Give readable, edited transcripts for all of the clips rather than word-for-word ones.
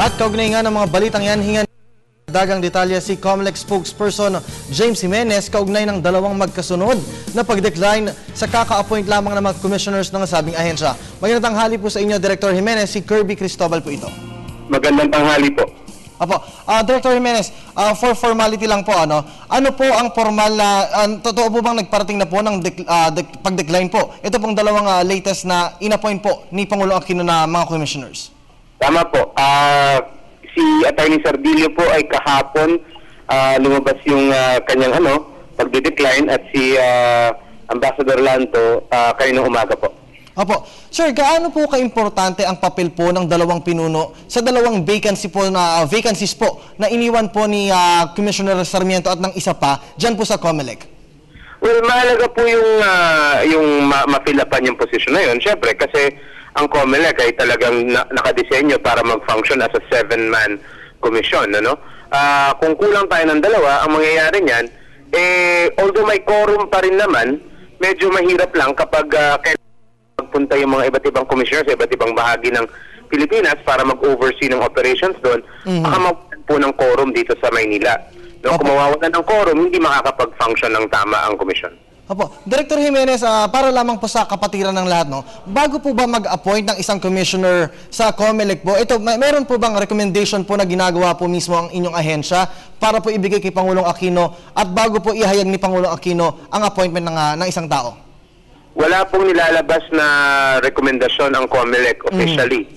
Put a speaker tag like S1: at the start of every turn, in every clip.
S1: At kaugnay nga ng mga balitang yan, hingan dagang detalye si COMELEC spokesperson James Jimenez kaugnay ng dalawang magkasunod na pag-decline sa kaka-appoint lamang ng mga commissioners ng nasabing ahensya. Magandang tanghali po sa inyo, Director Jimenez. Si Kirby Cristobal po ito.
S2: Magandang tanghali po.
S1: Apo, Director Jimenez, for formality lang po, ano po ang formal na, totoo po bang nagparating na po ng pag-decline po? Ito pong dalawang latest na in-appoint po ni Pangulong Aquino na mga commissioners.
S2: Tama po. Si Attorney Sardillo po ay kahapon lumabas yung kanyang pag-decline at si Ambassador Lanto kaninang umaga po.
S1: Opo. Sir, gaano po ka-importante ang papel po ng dalawang pinuno sa dalawang vacancies po na iniwan po ni Commissioner Sarmiento at ng isa pa dyan po sa COMELEC?
S2: Well, mahalaga po yung ma-fill-upan yung position na yun. Siyempre, kasi ang COMELEC ay talagang nakadesenyo para mag-function as a 7-man commission. Kung kulang tayo ng dalawa, ang mangyayari niyan, although may quorum pa rin naman, medyo mahirap lang kapag magpunta yung mga iba't ibang commissioners sa iba't ibang bahagi ng Pilipinas para mag-oversee ng operations doon, baka mawalan po ng quorum dito sa Maynila. Kung mawawalan ng quorum, hindi makakapag-function ng tama ang commission.
S1: Opo. Director Jimenez, para lamang po sa kapatiran ng lahat, bago po ba mag-appoint ng isang commissioner sa COMELEC po, meron po bang recommendation po na ginagawa po mismo ang inyong ahensya para po ibigay kay Pangulong Aquino at bago po ihayag ni Pangulong Aquino ang appointment ng isang tao?
S2: Wala pong nilalabas na rekomendasyon ang COMELEC officially.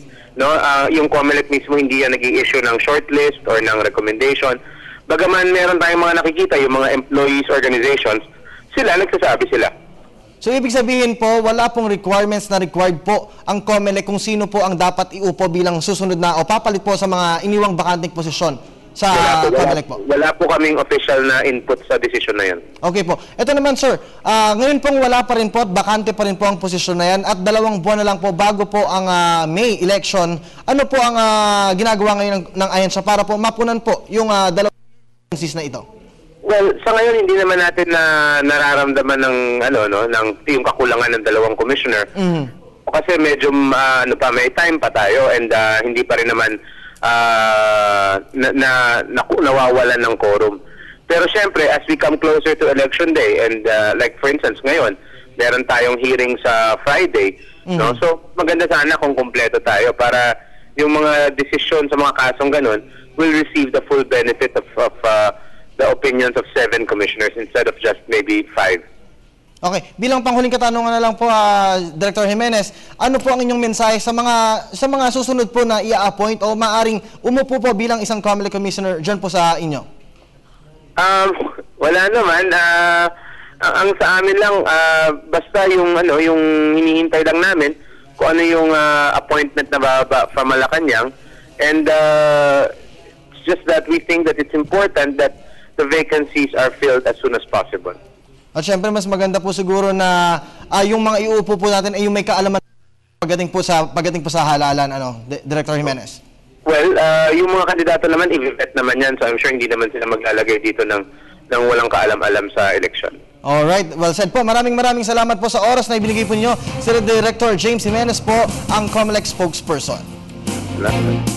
S2: Yung COMELEC mismo hindi yan nag-i-issue ng shortlist or ng recommendation. Bagaman meron tayong mga nakikita, yung mga employees organizations, nagsasabi sila. So, ibig sabihin po, wala pong requirements na required po ang COMELEC kung sino po ang dapat iupo bilang susunod na o papalit po sa mga iniwang bakanting posisyon sa COMELEC po? Wala po kaming official na input sa decision na yan. Okay po. Ito naman, sir, ngayon pong wala pa rin po at bakante pa rin po ang posisyon na yan at 2 buwan na lang po bago po ang May election. Ano po ang ginagawa ngayon ng ahensya para po mapunan po yung dalawang vacancies na ito? Well, sa ngayon hindi naman natin na nararamdaman ng yung kakulangan ng dalawang commissioner. Kasi medyo may time pa tayo and hindi pa rin naman nawawalan ng quorum. Pero syempre, as we come closer to election day and like for instance ngayon, meron tayong hearing sa Friday, So maganda sana kung kumpleto tayo para yung mga desisyon sa mga kasong ganun will receive the full benefit of the opinions of 7 commissioners instead of just maybe 5. Okay. Bilang panghuling katanungan na lang po, Director Jimenez, ano po ang inyong mensahe sa mga susunod po na i-appoint o maaring umupo po bilang isang COMELEC commissioner dyan po sa inyo? Wala naman. Ang sa amin lang, basta yung hinihintay lang namin kung ano yung appointment na bababa from Malacanang. And it's just that we think that it's important that the vacancies are filled as soon as possible. At syempre, mas maganda po siguro na yung mga iuupo po natin ay yung may kaalaman pagdating po sa halalan, Director Jimenez. Well, yung mga kandidato naman, i-vet naman yan. So I'm sure hindi naman sila maglalagay dito ng walang kaalam-alam sa election. Alright, well said po. Maraming salamat po sa oras na ibinigay po niyo. Sir Director James Jimenez po, ang COMELEC spokesperson. Salamat.